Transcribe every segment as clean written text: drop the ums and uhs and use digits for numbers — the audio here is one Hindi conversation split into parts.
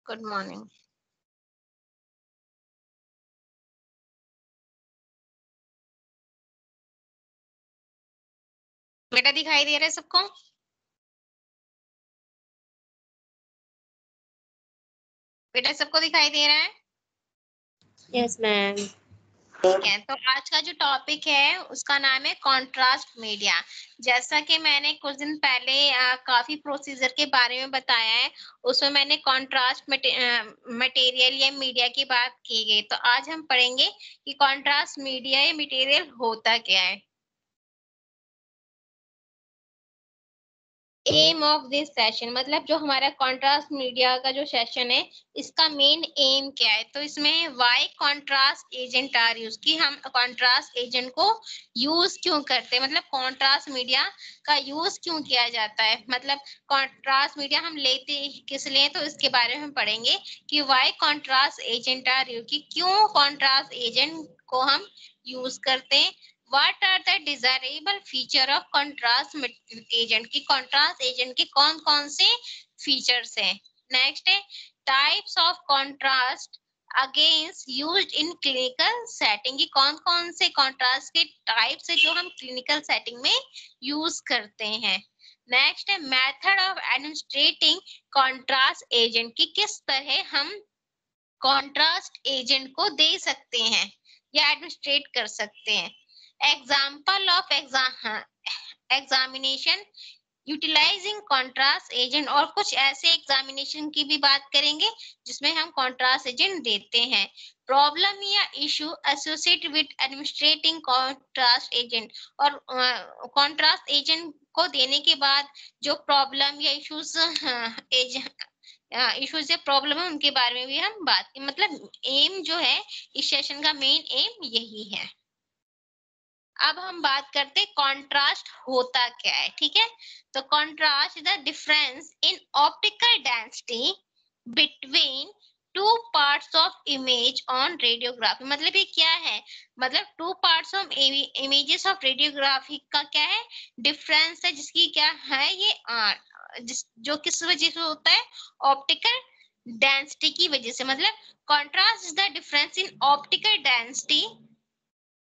Good morning. बेटा दिखाई दे रहा है सबको? बेटा सबको दिखाई दे रहा है? Yes ma'am. ठीक है, तो आज का जो टॉपिक है उसका नाम है कॉन्ट्रास्ट मीडिया। जैसा कि मैंने कुछ दिन पहले काफी प्रोसीजर के बारे में बताया है, उसमें मैंने कॉन्ट्रास्ट मटेरियल या मीडिया की बात की गई। तो आज हम पढ़ेंगे कि कॉन्ट्रास्ट मीडिया या मटेरियल होता क्या है। एम ऑफ दिस सेशन, मतलब जो हमारा कॉन्ट्रास्ट मीडिया का जो सेशन है, इसका मेन एम क्या है। तो इसमें why contrast agent are use, कि हम कॉन्ट्रास्ट एजेंट को यूज क्यों करते हैं, मतलब कॉन्ट्रास्ट मीडिया का यूज क्यों किया जाता है, मतलब कॉन्ट्रास्ट मीडिया हम लेते किस लिए, तो इसके बारे में हम पढ़ेंगे कि why contrast agent are use, कि क्यों कॉन्ट्रास्ट एजेंट को हम यूज करते हैं। What are the desirable feature of contrast agent, की contrast agent के कौन कौन से features हैं। नेक्स्ट है types of contrast against used in clinical setting, की कौन कौन से contrast के types है जो हम clinical setting में use करते हैं। नेक्स्ट है method of administrating contrast agent, की किस तरह हम contrast agent को दे सकते हैं या एडमिनिस्ट्रेट कर सकते हैं। Example of examination utilising contrast agent, और कुछ ऐसे एग्जामिनेशन की भी बात करेंगे जिसमें हम कॉन्ट्रास्ट एजेंट देते हैं। प्रॉब्लम या issue associated with administrating contrast agent, और कॉन्ट्रास्ट एजेंट को देने के बाद जो प्रॉब्लम या इश्यूज या प्रॉब्लम है उनके बारे में भी हम बात की, मतलब एम जो है इस सेशन का मेन एम यही है। अब हम बात करते हैं कॉन्ट्रास्ट होता क्या है। ठीक है, तो contrast is the difference in optical density between two parts of image on radiography. मतलब ये क्या है, मतलब two parts of images of radiography का क्या है, डिफरेंस है, जिसकी क्या है ये जो किस वजह से होता है, ऑप्टिकल डेंसिटी की वजह से। मतलब contrast is the difference in optical density,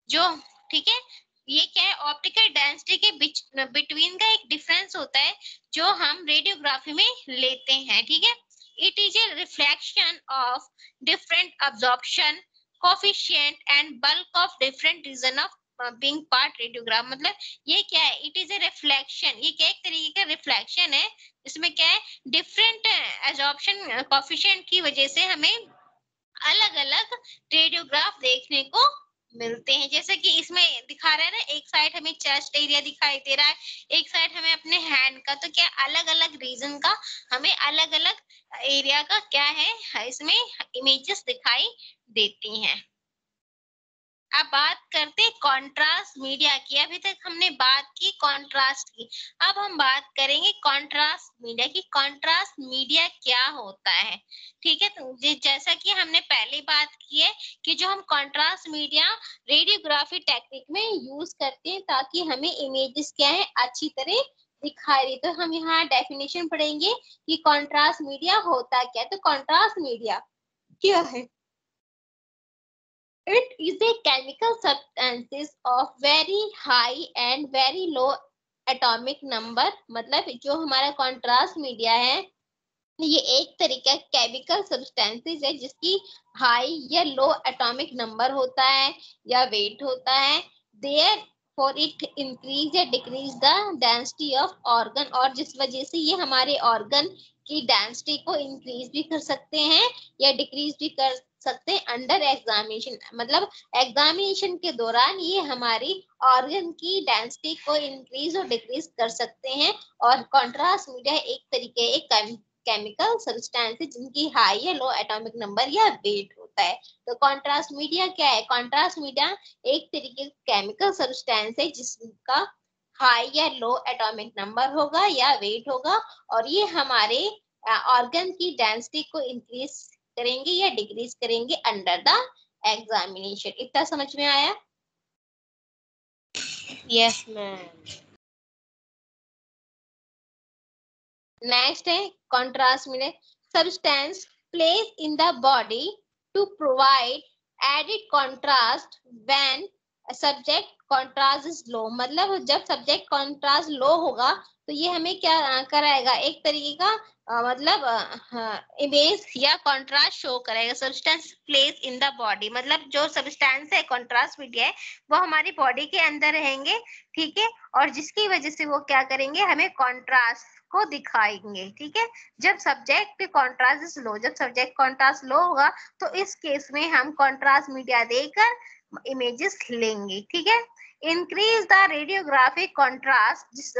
जो ठीक है, ये क्या है, ऑप्टिकल डेंसिटी के बीच बिटवीन का एक डिफरेंस होता है जो हम रेडियोग्राफी में लेते हैं। ठीक है, it is a reflection of different absorption coefficient and bulk of different region of being part radiograph. मतलब ये क्या है, इट इज ए रिफ्लेक्शन, ये क्या एक तरीके का रिफ्लेक्शन है, इसमें क्या है, डिफरेंट एब्जॉर्प्शन कोफिशिएंट की वजह से हमें अलग अलग रेडियोग्राफ देखने को मिलते हैं। जैसे कि इसमें दिखा रहा है ना, एक साइड हमें चेस्ट एरिया दिखाई दे रहा है, एक साइड हमें अपने हैंड का, तो क्या अलग अलग रीजन का हमें अलग अलग एरिया का क्या है इसमें इमेजेस दिखाई देती हैं। अब बात करते हैं कॉन्ट्रास्ट मीडिया की। अभी तक हमने बात की कॉन्ट्रास्ट की, अब हम बात करेंगे कॉन्ट्रास्ट मीडिया की। कॉन्ट्रास्ट मीडिया क्या होता है, ठीक है, तो जैसा कि हमने पहले बात की है कि जो हम कॉन्ट्रास्ट मीडिया रेडियोग्राफी टेक्निक में यूज करते हैं ताकि हमें इमेजेस क्या है अच्छी तरह दिखाई दे। तो हम यहाँ डेफिनेशन पढ़ेंगे कि कॉन्ट्रास्ट मीडिया होता क्या है। तो कॉन्ट्रास्ट मीडिया क्या है, it is a chemical substances of very high and very low atomic number। मतलब जो हमारा कंट्रास्ट मीडिया है ये एक तरीका केमिकल सब्सटेंसेस है जिसकी हाई या लो एटॉमिक नंबर होता है या वेट होता है। देयर फॉर इट इंक्रीज या decrease the density of organ, और जिस वजह से ये हमारे ऑर्गन की डेंसिटी को इंक्रीज भी कर सकते हैं या डिक्रीज भी कर सकते हैं अंडर एग्जामिनेशन। मतलब एग्जामिनेशन के दौरान ये हमारी ऑर्गन की डेंसिटी को इंक्रीज और डिक्रीज कर सकते हैं। और कॉन्ट्रास्ट मीडिया एक तरीके एक केमिकल सब्सटेंसेस जिनकी हाई या लो एटॉमिक नंबर या वेट होता है। तो कॉन्ट्रास्ट मीडिया क्या है, कॉन्ट्रास्ट मीडिया एक तरीके केमिकल सब्सटेंस है जिसका हाई या लो एटॉमिक नंबर होगा या वेट होगा, और ये हमारे ऑर्गन की डेंसिटी को इंक्रीज करेंगे या डिक्रीज करेंगे अंडर द एग्जामिनेशन। इतना समझ में आया? Yes ma'am. नेक्स्ट है contrast media substance placed in the body to provide added contrast when subject contrast is low. मतलब जब subject contrast low होगा तो ये हमें क्या कराएगा, एक तरीके का मतलब इमेज या कॉन्ट्रास्ट शो करेगा. Substance place in the body, मतलब जो सब्सटेंस है, कॉन्ट्रास्ट मीडिया है, वो हमारी बॉडी के अंदर रहेंगे, ठीक है, और जिसकी वजह से वो क्या करेंगे, हमें कॉन्ट्रास्ट को दिखाएंगे, ठीक है. जब सब्जेक्ट कॉन्ट्रास्ट लो, जब सब्जेक्ट कॉन्ट्रास्ट लो होगा तो इस केस में हम कॉन्ट्रास्ट मीडिया देकर इमेजेस लेंगे, ठीक है. इंक्रीज द रेडियोग्राफिक कॉन्ट्रास्ट, जिस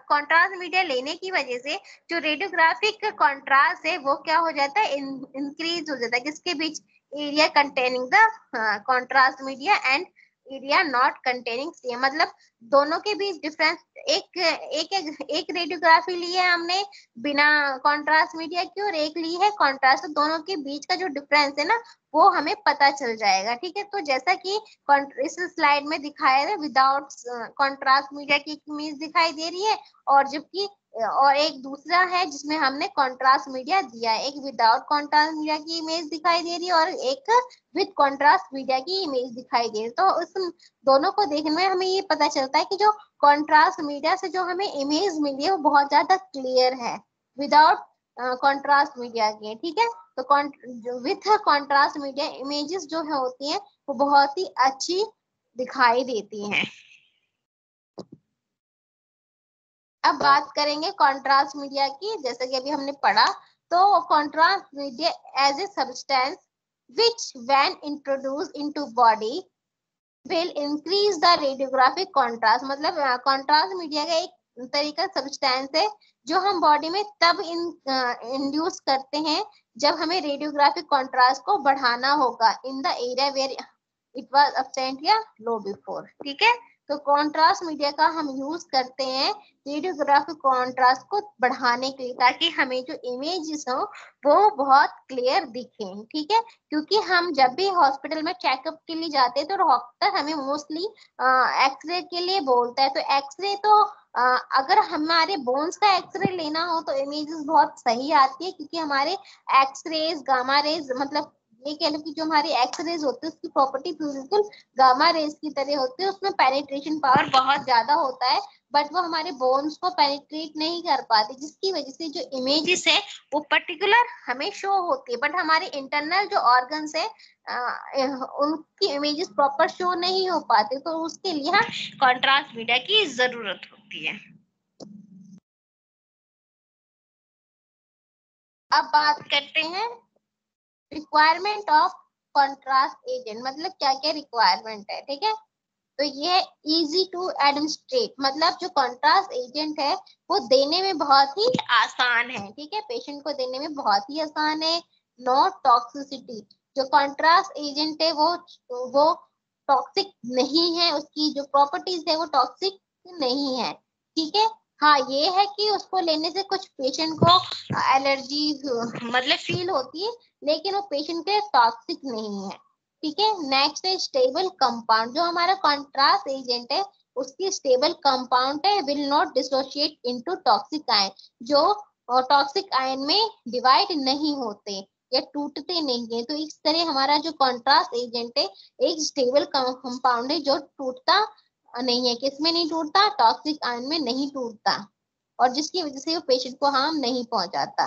कॉन्ट्रास्ट मीडिया लेने की वजह से जो रेडियोग्राफिक कॉन्ट्रास्ट है वो क्या हो जाता है, इंक्रीज हो जाता है. किसके बीच, area containing the contrast media and area not containing same. मतलब दोनों के बीच डिफरेंस, एक रेडियोग्राफी ली है हमने बिना कॉन्ट्रास्ट मीडिया की और एक ली है कॉन्ट्रास्ट, तो दोनों के बीच का जो डिफरेंस है ना वो हमें पता चल जाएगा, ठीक है. तो जैसा कि इस स्लाइड में दिखाया है, विदाउट कॉन्ट्रास्ट मीडिया की इमेज दिखाई दे रही है, और जबकि और एक दूसरा है जिसमें हमने कॉन्ट्रास्ट मीडिया दिया है, एक विदाउट कॉन्ट्रास्ट मीडिया की इमेज दिखाई दे रही है और एक विद कॉन्ट्रास्ट मीडिया की इमेज दिखाई दे रही है. तो उस दोनों को देखने में हमें ये पता चलता है कि जो कॉन्ट्रास्ट मीडिया से जो हमें इमेज मिली है वो बहुत ज्यादा क्लियर है विदाउट कॉन्ट्रास्ट मीडिया के, ठीक है. तो विथ कॉन्ट्रास्ट मीडिया इमेजेस जो है होती हैं वो बहुत ही अच्छी दिखाई देती हैं. अब बात करेंगे कॉन्ट्रास्ट मीडिया की. जैसे कि अभी हमने पढ़ा, तो contrast media as a substance which when introduced into body will increase the radiographic contrast. मतलब कॉन्ट्रास्ट मीडिया का एक तरीका सब्सटेंस है जो हम बॉडी में तब इंड्यूस करते हैं जब हमें रेडियोग्राफिक कॉन्ट्रास्ट को बढ़ाना होगा in the area where it was absent या लो बिफोर, ठीक है. तो कॉन्ट्रास्ट मीडिया का हम यूज करते हैं रेडियोग्राफिक कॉन्ट्रास्ट को बढ़ाने के लिए, ताकि हमें जो इमेजेस हो वो बहुत क्लियर दिखें, ठीक है. क्योंकि हम जब भी हॉस्पिटल में चेकअप के लिए जाते हैं तो डॉक्टर हमें मोस्टली एक्सरे के लिए बोलता है. तो एक्सरे तो अगर हमारे बोन्स का एक्सरे लेना हो तो इमेजेस बहुत सही आती है, क्योंकि हमारे एक्सरेज, गामा रेज, मतलब ये कह लो कि जो हमारी एक्सरेज होती है उसकी प्रॉपर्टी बिल्कुल गामा रेज की तरह होती है, उसमें पेनिट्रेशन पावर बहुत ज्यादा होता है, बट वो हमारे बोन्स को पेनिट्रेट नहीं कर पाती, जिसकी वजह से जो इमेजेस है वो पर्टिकुलर हमें शो होती है, बट हमारे इंटरनल जो ऑर्गन्स है उनकी इमेजेस प्रॉपर शो नहीं हो पाती. तो उसके लिए कॉन्ट्रास्ट मीडिया की जरूरत होती है. अब बात करते हैं रिक्वायरमेंट ऑफ कॉन्ट्रास्ट एजेंट. मतलब क्या क्या रिक्वायरमेंट है, ठीक है. तो ये इजी टू एडमिनिस्ट्रेट, मतलब जो कॉन्ट्रास्ट एजेंट है वो देने में बहुत ही आसान है, ठीक है. पेशेंट को देने में बहुत ही आसान है. नो टॉक्सिसिटी, जो कॉन्ट्रास्ट एजेंट है वो टॉक्सिक नहीं है, उसकी जो प्रॉपर्टीज है वो टॉक्सिक नहीं है, ठीक है. हाँ, ये है कि उसको लेने से कुछ पेशेंट को एलर्जी मतलब फील होती है, लेकिन वो पेशेंट के टॉक्सिक नहीं है, ठीक है. नेक्स्ट है स्टेबल कंपाउंड. जो हमारा कॉन्ट्रास्ट एजेंट है उसकी स्टेबल कंपाउंड है, will not dissociate into toxic ion, जो टॉक्सिक आयन में डिवाइड नहीं होते या टूटते नहीं है. तो इस तरह हमारा जो कॉन्ट्रास्ट एजेंट है एक स्टेबल कंपाउंड है जो टूटता नहीं है. किसमें नहीं टूटता, टॉक्सिक आयन में नहीं टूटता, और जिसकी वजह से वो पेशेंट को हार्म नहीं पहुंचाता.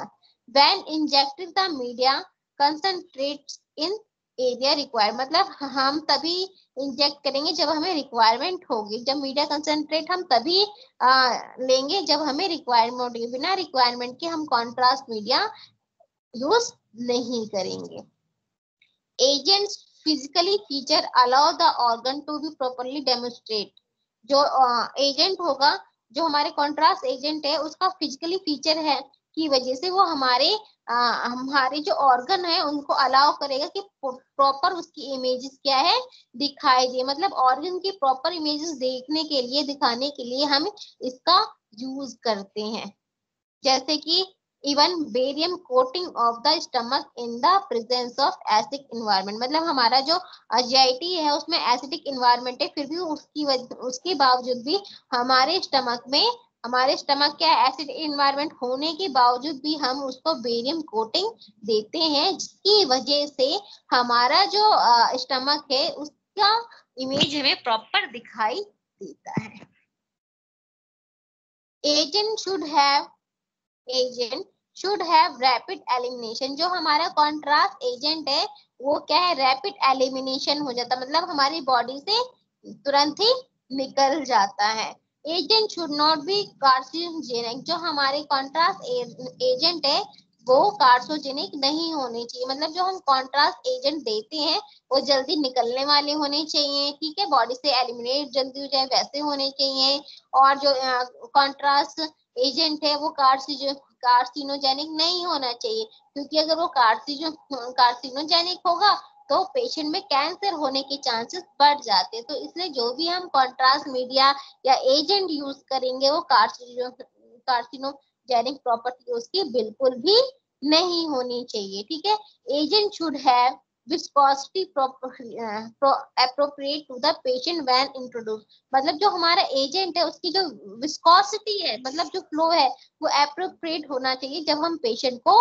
When injected the media concentrates in area require, मतलब हम तभी इंजेक्ट करेंगे जब हमें रिक्वायरमेंट होगी. जब मीडिया कंसंट्रेट हम तभी लेंगे जब हमें रिक्वायरमेंट होगी. बिना रिक्वायरमेंट के हम कॉन्ट्रास्ट मीडिया यूज नहीं करेंगे. Agents physically feature allow the organ to be properly demonstrate. जो एजेंट होगा, जो हमारे कॉन्ट्रास्ट एजेंट है, उसका फिजिकली फीचर है की वजह से वो हमारे जो ऑर्गन है उनको अलाउ करेगा कि प्रॉपर उसकी इमेजेस क्या है दिखाई दे. मतलब ऑर्गन की प्रॉपर इमेजेस देखने के लिए, दिखाने के लिए हम इसका यूज करते हैं. जैसे कि even barium coating of the stomach in the presence of acidic environment. मतलब हमारा जो जीआईटी है उसमें एसिडिक इन्वायरमेंट है, फिर भी उसके बावजूद भी हमारे स्टमक में हमारे स्टमक क्या एसिड इन्वायरमेंट होने के बावजूद भी हम उसको बेरियम कोटिंग देते हैं, जिसकी वजह से हमारा जो स्टमक है उसका इमेज हमें प्रॉपर दिखाई देता है। Agent should have rapid elimination. जो हमारा कॉन्ट्रास्ट एजेंट है वो क्या है, रैपिड एलिमिनेशन हो जाता है, मतलब हमारी बॉडी से तुरंत ही निकल जाता है। Agent should not be carcinogenic. जो हमारे कॉन्ट्रास्ट एजेंट है वो कार्सिनोजेनिक नहीं होने चाहिए, मतलब जो हम कॉन्ट्रास्ट एजेंट देते हैं वो जल्दी निकलने वाले होने चाहिए, ठीक है, बॉडी से एलिमिनेट जल्दी हो जाए वैसे होने चाहिए। और जो कॉन्ट्रास्ट एजेंट है वो कार्सिनोजेनिक नहीं होना चाहिए, क्योंकि अगर वो कार्सिनोजेनिक होगा तो पेशेंट में कैंसर होने के चांसेस बढ़ जाते हैं। तो इसलिए जो भी हम कॉन्ट्रास्ट मीडिया या एजेंट यूज करेंगे वो कार्सिनोजेनिक प्रॉपर्टी उसकी बिल्कुल भी नहीं होनी चाहिए, ठीक है। Agent should have viscosity appropriate to the patient when introduced। मतलब जो हमारा एजेंट है उसकी जो विस्कोसिटी है, मतलब जो फ्लो है वो एप्रोप्रिएट होना चाहिए जब हम पेशेंट को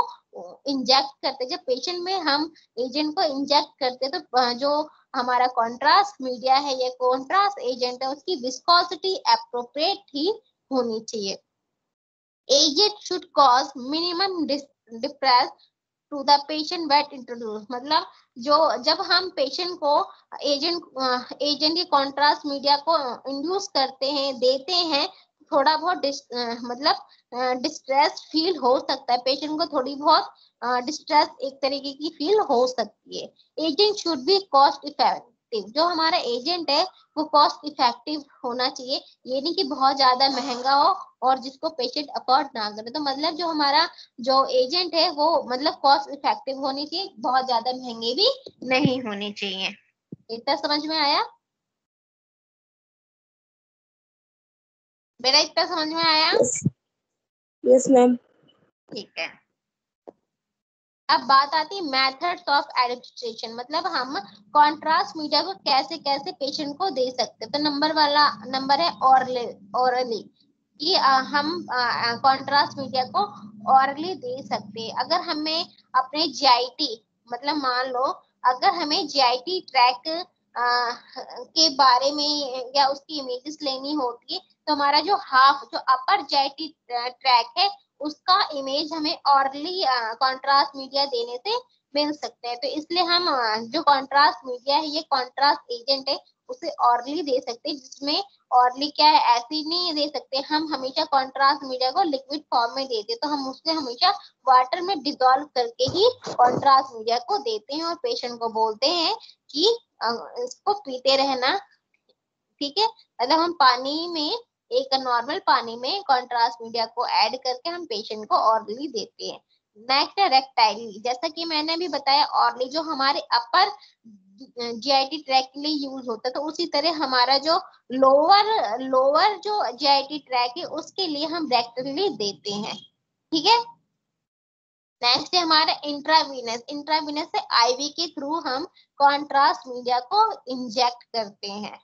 इंजेक्ट करते। जब पेशेंट में हम एजेंट को इंजेक्ट करते तो जो हमारा कॉन्ट्रास्ट मीडिया है या कॉन्ट्रास्ट एजेंट है उसकी विस्कोसिटी एप्रोप्रिएट ही होनी चाहिए। Agent should cause minimum depress to the patient wait introduce. मतलब जो जब हम पेशेंट को एजेंट के कॉन्ट्रास्ट मीडिया को इंड्यूस करते हैं देते हैं, थोड़ा बहुत मतलब डिस्ट्रेस फील हो सकता है, पेशेंट को थोड़ी बहुत डिस्ट्रेस एक तरीके की फील हो सकती है। Agent should be cost effective. जो हमारा एजेंट है वो कॉस्ट इफेक्टिव होना चाहिए, ये नहीं कि बहुत ज्यादा महंगा हो और जिसको पेशेंट अफोर्ड ना करे। तो मतलब जो हमारा जो एजेंट है वो मतलब कॉस्ट इफेक्टिव होनी चाहिए, बहुत ज्यादा महंगे भी नहीं होने चाहिए। इतना समझ में आया? मेरा इतना समझ में आया? Yes ma'am. ठीक है। अब बात आती है मेथड्स ऑफ एडमिनिस्ट्रेशन, मतलब हम कॉन्ट्रास्ट मीडिया को कैसे कैसे पेशेंट को दे सकते हैं। तो नंबर है ऑरली कि हम कॉन्ट्रास्ट मीडिया को ऑरली दे सकते हैं। अगर हमें अपने जीआईटी मतलब मान लो अगर हमें जीआईटी ट्रैक के बारे में या उसकी इमेजेस लेनी होती है तो हमारा जो अपर जीआईटी ट्रैक है उसका इमेज हमें ऑरली कॉन्ट्रास्ट मीडिया देने से मिल सकते हैं। तो इसलिए हम जो कॉन्ट्रास्ट मीडिया है ये कॉन्ट्रास्ट एजेंट है उसे ऑरली दे सकते हैं, जिसमें ऑरली क्या है ऐसे नहीं दे सकते, हम हमेशा कॉन्ट्रास्ट मीडिया को लिक्विड फॉर्म में देते हैं, तो हम उसे हमेशा वाटर में डिसॉल्व करके ही कॉन्ट्रास्ट मीडिया को देते हैं और पेशेंट को बोलते हैं कि इसको पीते रहना, ठीक है। मतलब हम पानी में एक नॉर्मल पानी में कॉन्ट्रास्ट मीडिया को ऐड करके हम पेशेंट को ऑरली देते हैं। नेक्स्ट है रेक्टाइली, जैसा कि मैंने अभी बताया ऑरली जो हमारे अपर जीआईटी ट्रैक के लिए यूज होता है, तो उसी तरह हमारा जो लोअर जो जीआईटी ट्रैक है उसके लिए हम रेक्टली देते हैं, ठीक है। नेक्स्ट है हमारा इंट्रावीनस से आईवी के थ्रू हम कॉन्ट्रास्ट मीडिया को इंजेक्ट करते हैं,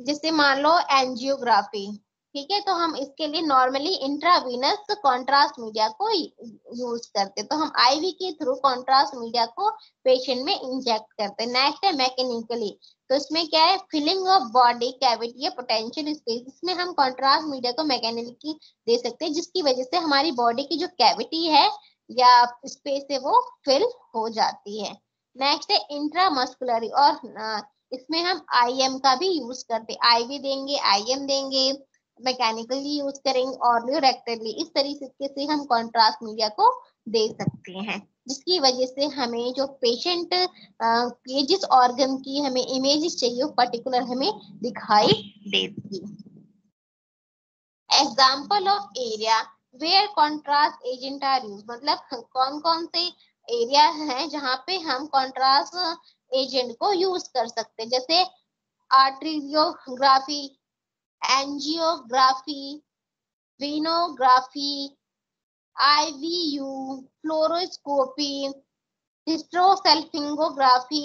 जैसे मान लो एंजियोग्राफी, ठीक है। तो हम इसके लिए नॉर्मली इंट्रावीनस कॉन्ट्रास्ट मीडिया को यूज करते हैं, तो हम आईवी के थ्रू कॉन्ट्रास्ट मीडिया को पेशेंट में इंजेक्ट करते हैं। नेक्स्ट है मैकेनिकली, तो इसमें क्या है फिलिंग ऑफ बॉडी कैविटी या पोटेंशियल स्पेस, इसमें हम कॉन्ट्रास्ट मीडिया को मैकेनिकली दे सकते हैं जिसकी वजह से हमारी बॉडी की जो कैविटी है या स्पेस है वो फिल हो जाती है। नेक्स्ट है इंट्रामस्कुलरी, और इसमें हम आईएम का भी यूज करते हैं, आईवी देंगे आईएम देंगे, मैकेनिकली यूज करेंगे और रेक्टली, इस तरीके से हम कॉन्ट्रास्ट मीडिया को दे सकते हैं, जिसकी वजह से हमें जो पेशेंट के जिस ऑर्गन की हमें इमेजेस चाहिए वो पर्टिकुलर हमें दिखाई देती। Example of area where contrast agent are use, मतलब कौन कौन से एरिया हैं जहाँ पे हम कॉन्ट्रास्ट एजेंट को यूज कर सकते हैं, जैसे arteriography, angiography, venography, IVU, fluoroscopy, hysterosalpingography,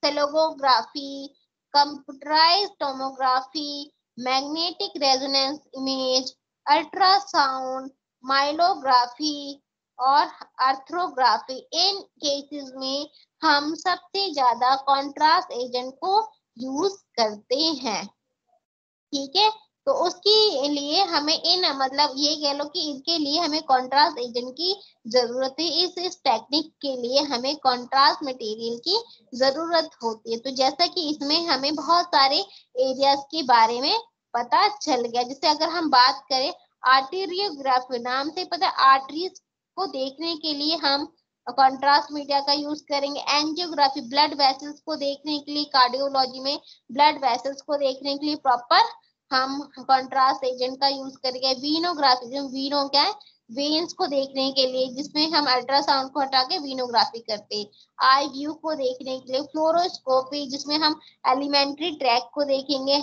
sialography, computerised tomography, magnetic resonance image, ultrasound, myelography और आर्थ्रोग्राफी। इन केसेस में हम सबसे ज्यादा कॉन्ट्रास्ट एजेंट को यूज करते हैं, ठीक है। तो उसके लिए हमें इन मतलब ये कह लो कि इनके लिए हमें कॉन्ट्रास्ट एजेंट की जरूरत है। इस टेक्निक के लिए हमें कॉन्ट्रास्ट मटेरियल की जरूरत होती है। तो जैसा कि इसमें हमें बहुत सारे एरियाज के बारे में पता चल गया। जैसे अगर हम बात करें आर्टेरियोग्राफी, नाम से पता आर्टरीज को देखने के लिए हम कॉन्ट्रास्ट मीडिया का यूज करेंगे। एंजियोग्राफी, ब्लड वेसल्स को देखने के लिए, कार्डियोलॉजी में ब्लड वेसल्स को देखने के लिए प्रॉपर हम कॉन्ट्रास्ट एजेंट का यूज करेंगे। वीनोग्राफी, जो वीनो क्या है, वेन्स को देखने के लिए, जिसमें हम अल्ट्रासाउंड को हटा के वीनोग्राफी करते हैं। आई व्यू को देखने के लिए फ्लोरोस्कोपी, जिसमें हम एलिमेंट्री ट्रैक को देखेंगे।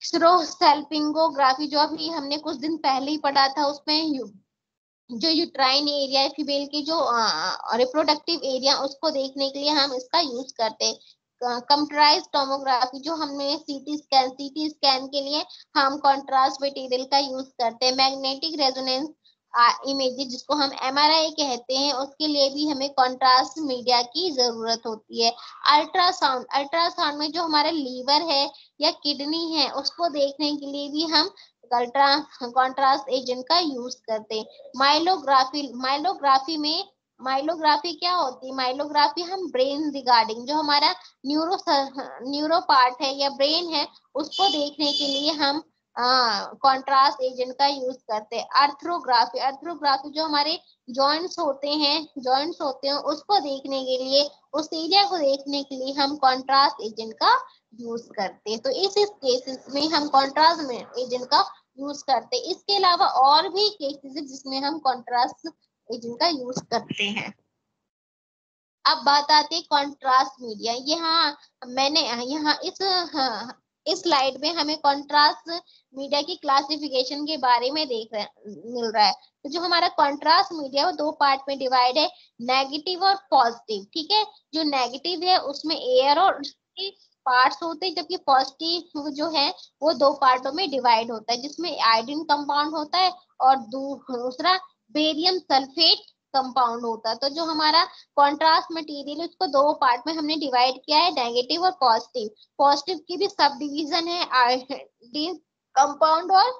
हिस्टेरोसैल्पिंगोग्राफी, जो अभी हमने कुछ दिन पहले ही पढ़ा था, उसमें जो यूट्राइन एरिया है, फीमेल के जो रिप्रोडक्टिव एरिया, उसको देखने के लिए हम इसका यूज करते हैं। कंप्यूटराइज्ड टोमोग्राफी, जो हमने सीटी स्कैन के लिए हम कंट्रास्ट मटेरियल का यूज करते हैं। मैग्नेटिक रेजोनेंस इमेजेस, जिसको हम एमआरआई कहते हैं, उसके लिए भी हमें कंट्रास्ट मीडिया की जरूरत होती है। अल्ट्रासाउंड, अल्ट्रासाउंड में जो हमारा लीवर है या किडनी है, उसको देखने के लिए भी हम कॉन्ट्रास्ट एजेंट का यूज करते हैं। माइलोग्राफी, माइलोग्राफी क्या होती है? माइलोग्राफी हम ब्रेन रिगार्डिंग, जो हमारा न्यूरो पार्ट है या ब्रेन है, उसको देखने के लिए हम कॉन्ट्रास्ट एजेंट का यूज करते हैं। आर्थ्रोग्राफी, आर्थ्रोग्राफी जो हमारे जॉइंट्स होते हैं, उसको देखने के लिए, उस एरिया को देखने के लिए हम कॉन्ट्रास्ट एजेंट का यूज करते हैं। तो इस केसेस में हम कॉन्ट्रास्ट एजेंट का यूज करते हैं। इसके अलावा और भी केसेस है जिसमें हम कॉन्ट्रास्ट एजेंट का यूज करते हैं। अब बात आती है कॉन्ट्रास्ट मीडिया। यहाँ मैंने यहाँ इस स्लाइड में हमें कॉन्ट्रास्ट मीडिया की क्लासिफिकेशन के बारे में मिल रहा है। तो जो हमारा कॉन्ट्रास्ट मीडिया वो दो पार्ट में डिवाइड है, नेगेटिव और पॉजिटिव, ठीक है। जो नेगेटिव है उसमें एयर और पार्ट्स होते हैं, जबकि पॉजिटिव जो है वो दो पार्टों में डिवाइड होता है, जिसमें आयोडीन कंपाउंड होता है और दूसरा बेरियम सल्फेट कंपाउंड होता है। तो जो हमारा कॉन्ट्रास्ट मटेरियल है उसको दो पार्ट में हमने डिवाइड किया है, नेगेटिव और पॉजिटिव। पॉजिटिव की भी सब डिवीजन है, आयोडीन कंपाउंड और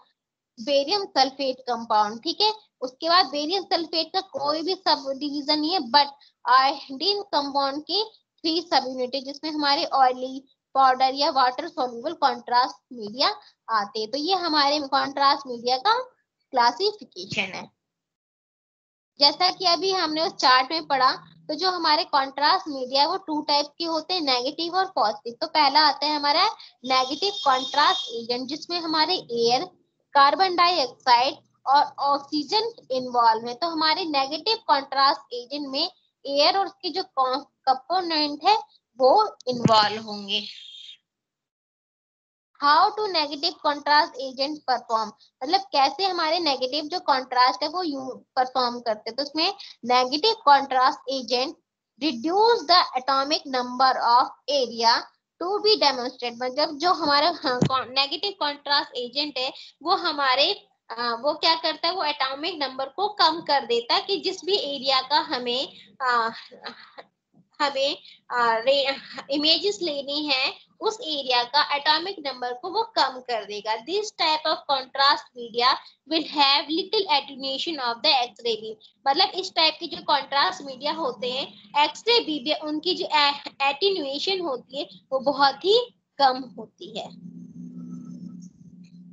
बेरियम सल्फेट कंपाउंड, ठीक है। उसके बाद बेरियम सल्फेट का कोई भी सब डिवीजन नहीं है, बट आयोडीन कंपाउंड की 3 सब यूनिट है, जिसमें हमारे ऑयली, पाउडर या वाटर सोल्यूबल कॉन्ट्रास्ट मीडिया आते हैं। तो ये हमारे कॉन्ट्रास्ट मीडिया का क्लासिफिकेशन है। जैसा कि अभी हमने उस चार्ट में पढ़ा, तो जो हमारे कॉन्ट्रास्ट मीडिया वो 2 टाइप के होते हैं, नेगेटिव और पॉजिटिव। तो पहला आता है हमारा नेगेटिव कॉन्ट्रास्ट एजेंट, जिसमें हमारे एयर, कार्बन डाइऑक्साइड और ऑक्सीजन इन्वॉल्व है। तो हमारे नेगेटिव कॉन्ट्रास्ट एजेंट में एयर और उसके जो कंपोनेंट है वो इन्वॉल्व होंगे। How to negative contrast agent perform, मतलब कैसे हमारे नेगेटिव जो कॉन्ट्रास्ट है वो परफॉर्म करते हैं। तो उसमें negative contrast agent reduce the atomic number of area to be demonstrate, मतलब जो हमारा नेगेटिव कॉन्ट्रास्ट एजेंट है वो हमारे वो क्या करता है, वो एटॉमिक नंबर को कम कर देता है कि जिस भी एरिया का हमें इमेजेस लेनी है, उस एरिया का एटॉमिक नंबर को वो कम कर देगा। This type of contrast media will have little attenuation of the X ray beam, मतलब इस टाइप के जो कॉन्ट्रास्ट मीडिया होते हैं, एक्सरे बीम उनकी जो एटेन्यूएशन होती है वो बहुत ही कम होती है।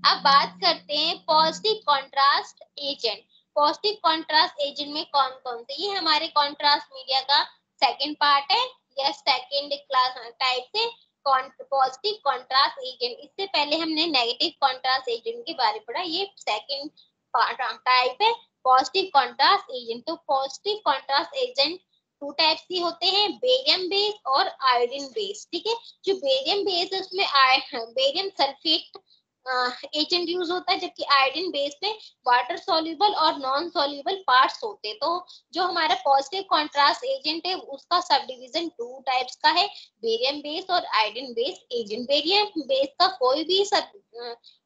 अब बात करते हैं positive contrast agent. Positive contrast agent में कौन कौन से, ये हमारे कॉन्ट्रास्ट मीडिया का सेकंड पार्ट है या सेकंड क्लास टाइप से पॉजिटिव कॉन्ट्रास्ट एजेंट। इससे पहले हमने नेगेटिव कॉन्ट्रास्ट एजेंट के बारे में पढ़ा, ये सेकंड टाइप है पॉजिटिव कॉन्ट्रास्ट एजेंट। तो पॉजिटिव कॉन्ट्रास्ट एजेंट 2 टाइप्स के होते हैं, बेरियम बेस और आयोडीन बेस, ठीक है। जो बेरियम बेस है उसमें बेरियम सल्फेट एजेंट यूज होता है, जबकि आयोडीन बेस में वाटर सॉल्युबल और नॉन सॉल्युबल पार्ट्स होते हैं। तो जो हमारा पॉजिटिव कॉन्ट्रास्ट एजेंट है उसका सब डिवीजन 2 टाइप्स का है, बेरियम बेस और iodine base agent. Barium base का कोई भी सब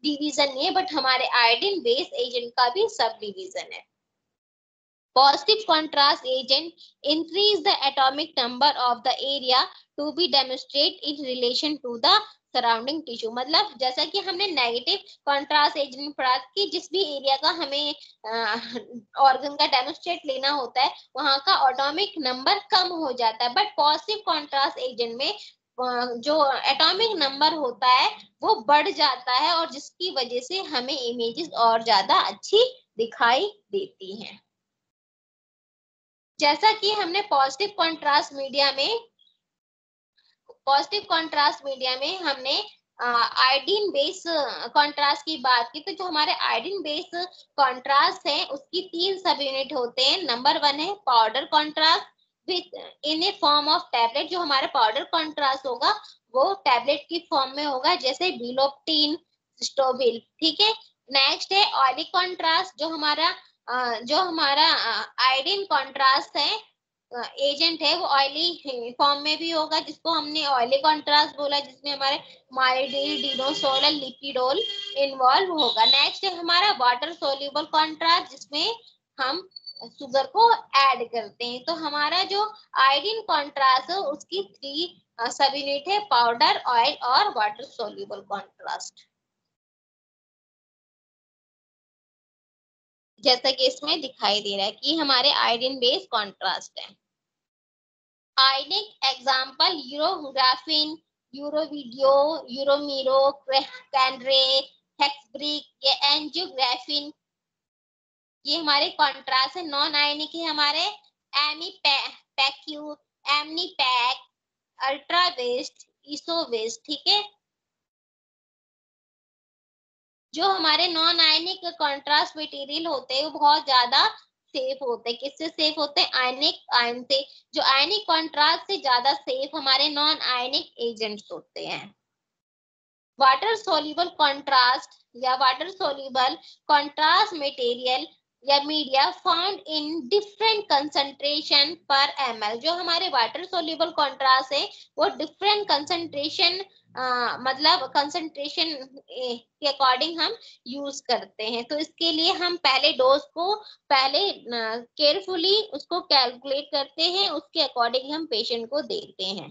डिवीजन नहीं है, बट हमारे आयोडीन बेस एजेंट का भी सब डिवीजन है। Positive contrast agent increase the atomic number of the area to be demonstrated in relation to the surrounding tissue. मतलब जैसा कि हमने नेगेटिव कॉन्ट्रास्ट एजेंट पढ़ा कि जिस भी एरिया का हमें ऑर्गन का डेमोस्ट्रेट लेना होता है वहां का एटॉमिक नंबर कम हो जाता है, बट पॉजिटिव कॉन्ट्रास्ट एजेंट में जो एटॉमिक नंबर होता है वो बढ़ जाता है, और जिसकी वजह से हमें इमेजेस और ज्यादा अच्छी दिखाई देती हैं। जैसा कि हमने पॉजिटिव कॉन्ट्रास्ट मीडिया में हमने आयोडीन बेस कॉन्ट्रास्ट की बात की, तो जो हमारे आयोडीन बेस कॉन्ट्रास्ट है उसकी 3 सब यूनिट होते हैं। नंबर 1 है powder contrast with in A form of tablet. जो हमारा पाउडर कॉन्ट्रास्ट होगा वो टैबलेट की फॉर्म में होगा, जैसे बिलोप्टिन, स्टोबिल, ठीक है। नेक्स्ट है ऑयली कॉन्ट्रास्ट। जो हमारा आयोडीन कॉन्ट्रास्ट है एजेंट है वो ऑयली फॉर्म में भी होगा, जिसको हमने ऑयली कॉन्ट्रास्ट बोला, जिसमें हमारे माइडिल, डिनोसोल, लिपिडोल इन्वॉल्व होगा। नेक्स्ट है हमारा वाटर सोल्यूबल कॉन्ट्रास्ट, जिसमें हम शुगर को ऐड करते हैं। तो हमारा जो आयोडीन कॉन्ट्रास्ट है उसकी 3 सब यूनिट है, पाउडर, ऑयल और वाटर सोल्यूबल कॉन्ट्रास्ट, जैसा कि इसमें दिखाई दे रहा है कि हमारे आयोडीन बेस कॉन्ट्रास्ट है। आयनिक एग्जाम्पल यूरोग्राफिन, यूरोवीडियो, यूरोमीरो, कैंड्रे, हेक्सब्रिक, ये एंजियोग्राफिन, ये हमारे कॉन्ट्रास्ट है। नॉन आयनिक है हमारे एमीपैक्यू, एमनीपैक, अल्ट्रावेस्ट, इसोवेस्ट, ठीक है। जो हमारे नॉन आयनिक कॉन्ट्रास्ट मटेरियल होते हैं वो बहुत ज्यादा सेफ होते हैं। किससे सेफ होते हैं? आयनिक आयन से। जो आयनिक कॉन्ट्रास्ट से ज्यादा सेफ हमारे नॉन आयनिक एजेंट्स होते हैं। वाटर सोल्यूबल कॉन्ट्रास्ट या वाटर सोल्यूबल कॉन्ट्रास्ट मटेरियल या media found in different concentration पर ml। जो हमारे वाटर सोल्यूबल कॉन्ट्रास्ट है वो डिफरेंट कंसंट्रेशन मतलब कंसंट्रेशन के अकॉर्डिंग हम यूज करते हैं। तो इसके लिए हम पहले डोज को पहले केयरफुली उसको कैलकुलेट करते हैं, उसके अकॉर्डिंग हम पेशेंट को देते हैं।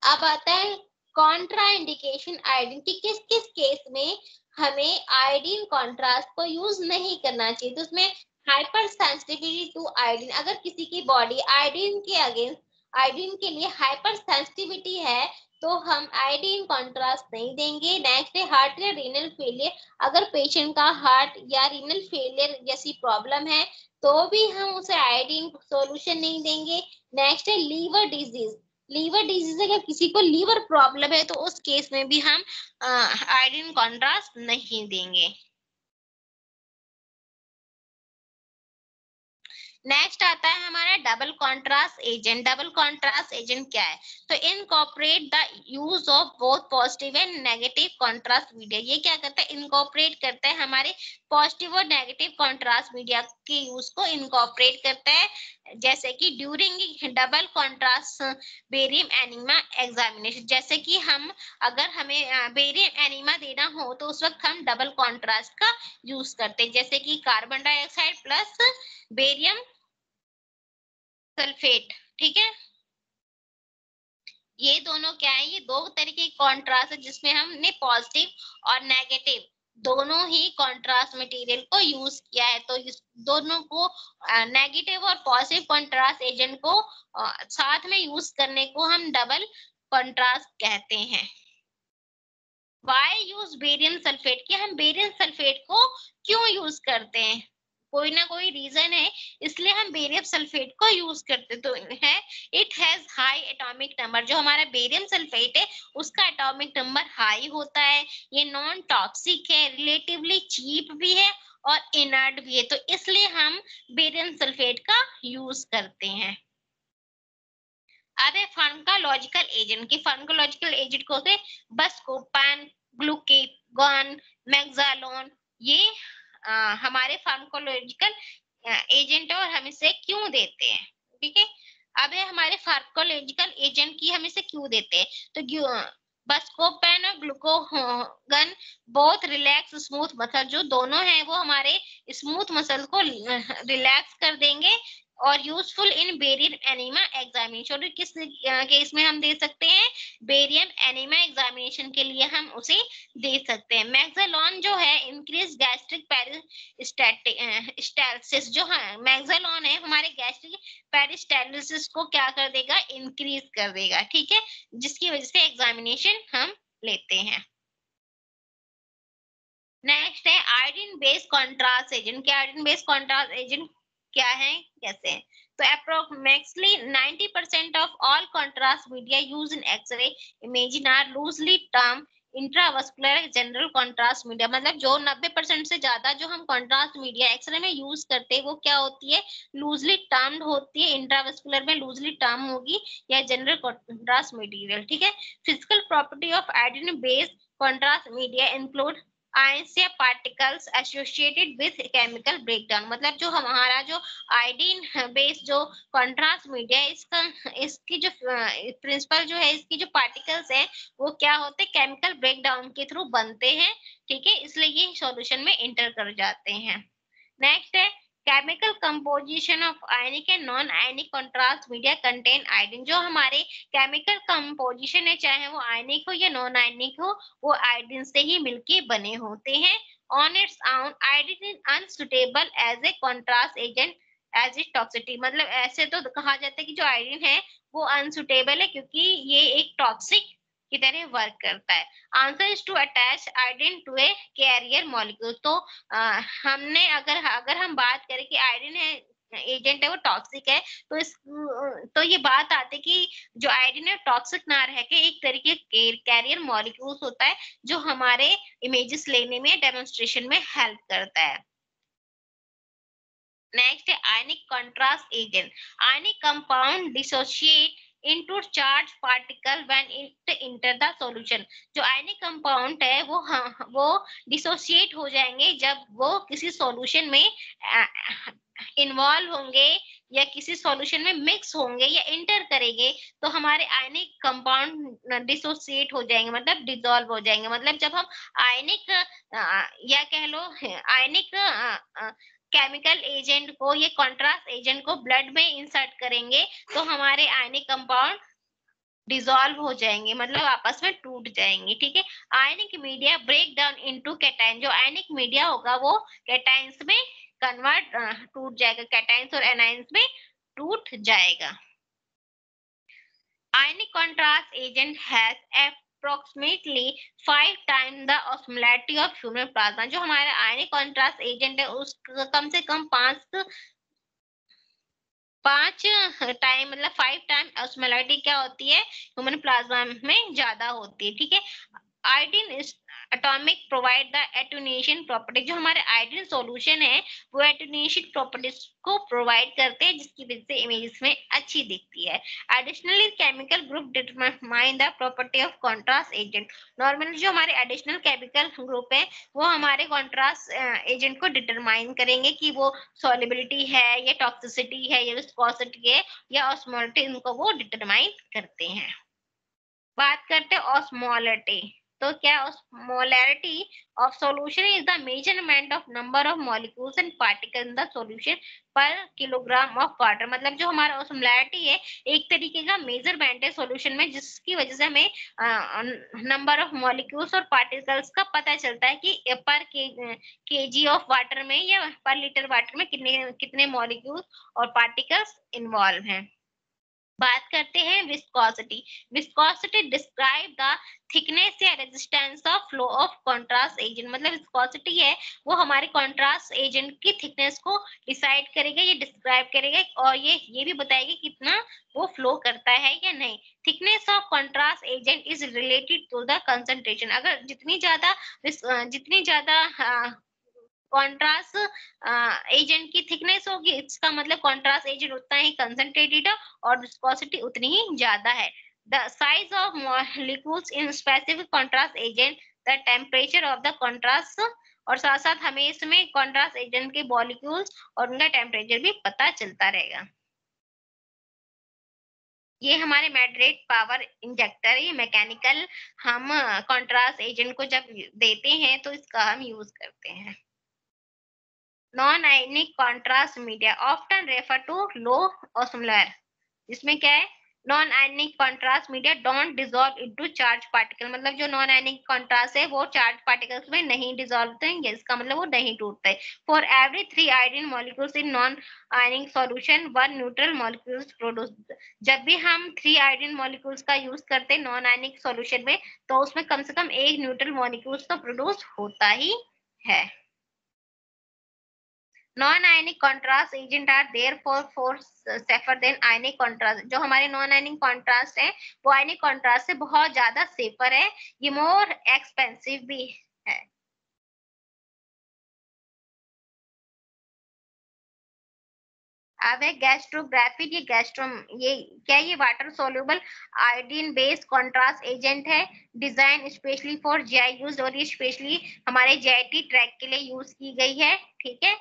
अब आता है कॉन्ट्रा इंडिकेशन आयोडीन की, किस किस केस में हमें आयोडीन कॉन्ट्रास्ट को यूज नहीं करना चाहिए। तो उसमें हाइपर सेंसिटिविटी टू आयोडीन, अगर किसी की बॉडी आयोडीन के अगेंस्ट आयोडीन के लिए हाइपर सेंसिटिविटी है तो हम आयोडीन कॉन्ट्रास्ट नहीं देंगे। नेक्स्ट है हार्ट या रीनल फेलियर, अगर पेशेंट का हार्ट या रीनल फेलियर जैसी प्रॉब्लम है तो भी हम उसे आयोडीन सॉल्यूशन नहीं देंगे। नेक्स्ट है लीवर डिजीज, लीवर डिजीज अगर किसी को लीवर प्रॉब्लम है तो उस केस में भी हम आयोडीन कॉन्ट्रास्ट नहीं देंगे। नेक्स्ट आता है हमारा double contrast agent. Double contrast agent क्या है? तो incorporate the use of both positive and negative contrast media. ये क्या करता है? इनकॉर्पोरेट करता है हमारे पॉजिटिव और नेगेटिव कॉन्ट्रास्ट मीडिया के यूज को इनकॉर्पोरेट करता है। जैसे कि during double contrast barium enema examination, जैसे कि अगर हमें बेरियम एनीमा देना हो तो उस वक्त हम डबल कॉन्ट्रास्ट का यूज करते हैं, जैसे कि carbon dioxide plus barium sulphate, ठीक है। ये दोनों क्या है? ये दो तरीके के कॉन्ट्रास्ट है जिसमें हमने पॉजिटिव और नेगेटिव दोनों ही कॉन्ट्रास्ट मटेरियल को यूज किया है। तो इस दोनों को नेगेटिव और पॉजिटिव कॉन्ट्रास्ट एजेंट को साथ में यूज करने को हम डबल कॉन्ट्रास्ट कहते हैं। वाई यूज बेरियम सल्फेट, कि हम बेरियम सल्फेट को क्यों यूज करते हैं? कोई ना कोई रीजन है इसलिए हम बेरियम सल्फेट को यूज करते तो है। It has high atomic number, जो हमारा बेरियम सल्फेट है उसका एटॉमिक नंबर हाई होता है। ये नॉन टॉक्सिक है, रिलेटिवली चीप भी है और इनर्ट भी है, तो इसलिए हम बेरियम सल्फेट का यूज करते हैं। अब है फार्माकोलॉजिकल एजेंट की, फार्माकोलॉजिकल एजेंट को होते बस्कोपैन, ग्लूकेगॉन, मैग्जालोन, ये हमारे फार्माकोलॉजिकल एजेंट है और हम इसे क्यों देते हैं, ठीक है। अब है हमारे फार्माकोलॉजिकल एजेंट की हम इसे क्यों देते हैं, तो बस्कोपेन और ग्लूकोगन बहुत रिलैक्स स्मूथ मसल, जो दोनों हैं वो हमारे स्मूथ मसल को रिलैक्स कर देंगे और useful in barium enema examination. किस केस में हम दे सकते हैं, बेरियम एनीमा एग्जामिनेशन के लिए हम उसे दे सकते हैं। मैग्जालोन जो है इंक्रीज गैस्ट्रिक पेरिस्टालसिस, जो है मैग्जालोन है हमारे गैस्ट्रिक पेरिस्टालसिस को क्या कर देगा, इंक्रीज कर देगा, ठीक है, जिसकी वजह से एग्जामिनेशन हम लेते हैं। नेक्स्ट है आयोडीन बेस्ड कॉन्ट्रास्ट एजेंट। क्या आयोडीन बेस्ड कॉन्ट्रास्ट एजेंट क्या है, कैसे है, तो approximately 90% of all contrast media used in X-ray imaging are loosely termed intravascular general contrast media. मतलब जो 90% से ज्यादा जो हम कॉन्ट्रास्ट मीडिया एक्सरे में यूज करते हैं वो क्या होती है, लूजली टर्म्ड होती है, इंट्रावस्कुलर में लूजली टर्म होगी या जनरल कॉन्ट्रास्ट मटेरियल, ठीक है। Physical property of iodine based contrast media include ions या particles associated with chemical breakdown. मतलब जो हमारा जो आयोडीन बेस्ड जो कॉन्ट्रास्ट मीडिया है इसकी जो प्रिंसिपल जो है, इसकी जो पार्टिकल्स है वो क्या होते हैं, केमिकल ब्रेकडाउन के थ्रू बनते हैं, ठीक है, इसलिए ये सॉल्यूशन में इंटर कर जाते हैं। नेक्स्ट है chemical composition of ionic and non ionic contrast media contain iodine. जो हमारे केमिकल कंपोजिशन है, चाहे वो आयनिक हो या नॉन आयनिक हो, वो आयोडीन से ही मिलके बने होते हैं। On its own iodine is unsuitable as a contrast agent as it toxicity. मतलब ऐसे तो कहा जाता है कि जो आयोडीन है वो अनसुटेबल है क्योंकि ये एक टॉक्सिक की तरह वर्क करता है। Answer is to attach iodine to a carrier molecule. तो हमने अगर हम बात करें कि आयोडीन है एजेंट है वो टॉक्सिक है, तो ये बात आती है कि जो आयोडीन है टॉक्सिक ना रह के एक तरीके कैरियर मॉलिक्यूल्स होता है जो हमारे इमेजेस लेने में डेमोन्स्ट्रेशन में हेल्प करता है। नेक्स्ट है ionic contrast agent. Ionic compound dissociate into charged particle when it enter the solution। जो आयनिक कंपाउंड है वो डिसोशिएट हो जाएंगे जब वो किसी सॉल्यूशन में इन्वॉल्व होंगे या किसी सॉल्यूशन में मिक्स होंगे या इंटर करेंगे, तो हमारे आयनिक कंपाउंड डिसोशिएट हो जाएंगे, मतलब डिसॉल्व हो जाएंगे। मतलब जब हम आयनिक या कह लो आयनिक केमिकल एजेंट को, ये कॉन्ट्रास्ट एजेंट को ब्लड में इंसर्ट करेंगे तो हमारे आयनिक कंपाउंड डिसॉल्व हो जाएंगे, मतलब आपस में टूट जाएंगे, ठीक है। Ionic media break down into cation. जो आयनिक मीडिया होगा वो कैटायंस में कन्वर्ट टूट जाएगा, कैटायंस और एनायंस में टूट जाएगा। Ionic contrast agent has approximately 5 times the osmolarity of human plasma। जो हमारा आयनिक कॉन्ट्रास्ट एजेंट है उसका कम से कम पांच टाइम मतलब 5 टाइम ऑस्मोलैरिटी क्या होती है, ह्यूमन प्लाज्मा में ज्यादा होती है, ठीक है। Iodine atomic provide the attenuation property. जो हमारे आयोडीन सॉल्यूशन है वो एटोनेशन प्रॉपर्टीज को प्रोवाइड करते हैं जिसकी वजह से इमेजेस में अच्छी दिखती है। Additionally chemical group determine the property of contrast agent. Normally जो हमारे एडिशनल केमिकल ग्रुप है वो हमारे कॉन्ट्रास्ट एजेंट को डिटरमाइन करेंगे कि वो सॉल्युबिलिटी है या टॉक्सिसिटी है या विस्कोसिटी है या ऑस्मोलिटी, इनको वो डिटरमाइन करते हैं। बात करते हैं ऑस्मोलिटी। तो क्या osmolarity of solution is the measurement of number of molecules and particles in the solution per kilogram of water। मतलब जो हमारा osmolarity है एक तरीके का मेजरमेंट है सॉल्यूशन में जिसकी वजह से हमें नंबर ऑफ मॉलिक्यूल्स और पार्टिकल्स का पता चलता है कि पर केजी ऑफ वाटर में या पर लीटर वाटर में कितने मॉलिक्यूल्स और पार्टिकल्स इन्वॉल्व हैं। बात करते हैं viscosity. Viscosity describe the thickness या resistance of flow of contrast agent. मतलब विस्कोसिटी है वो हमारे कॉन्ट्रास्ट एजेंट की थिकनेस को डिसाइड करेगा, ये डिस्क्राइब करेगा और ये भी बताएगा कितना वो फ्लो करता है या नहीं। Thickness of contrast agent is related to the concentration. अगर जितनी ज्यादा कॉन्ट्रास्ट एजेंट की थिकनेस होगी इसका मतलब कॉन्ट्रास्ट एजेंट उतना ही कंसंट्रेटेड है और विस्कोसिटी उतनी ही ज्यादा है। The size of molecules in specific contrast agent the temperature of the contrast, और साथ साथ हमें इसमें कॉन्ट्रास्ट एजेंट के मॉलिक्यूल्स और उनका टेम्परेचर भी पता चलता रहेगा। ये हमारे मैड्रेट पावर इंजेक्टर, ये मैकेनिकल हम कॉन्ट्रास्ट एजेंट को जब देते हैं तो इसका हम यूज करते हैं। Non ionic contrast media often refer to low osmolar, इसमें क्या है, non ionic contrast media don't dissolve into charge particle, मतलब जो नॉन आयनिक कॉन्ट्रास्ट है वो चार्ज पार्टिकल्स में नहीं डिसॉल्व होते हैं, इसका मतलब वो नहीं टूटता है। For every 3 iodine molecules in non ionic solution 1 neutral molecules produce, जब भी हम 3 आयोडीन मॉलिक्यूल्स का यूज करते हैं नॉन आयनिक सॉल्यूशन में तो उसमें कम से कम एक न्यूट्रल मॉलिक्यूल्स तो प्रोड्यूस होता ही है। Non ionic contrast agent are therefore safer than ionic contrast, जो हमारे नॉन आयनिक कॉन्ट्रास्ट है वो आयनिक कॉन्ट्रास्ट से बहुत ज्यादा सेफर है, ये मोर एक्सपेंसिव भी है। अब है गैस्ट्रोग्राफिन, ये क्या, ये water soluble iodine based contrast agent है, design specially for GI use, और ये स्पेशली हमारे जीआईटी ट्रैक के लिए यूज की गई है, ठीक है।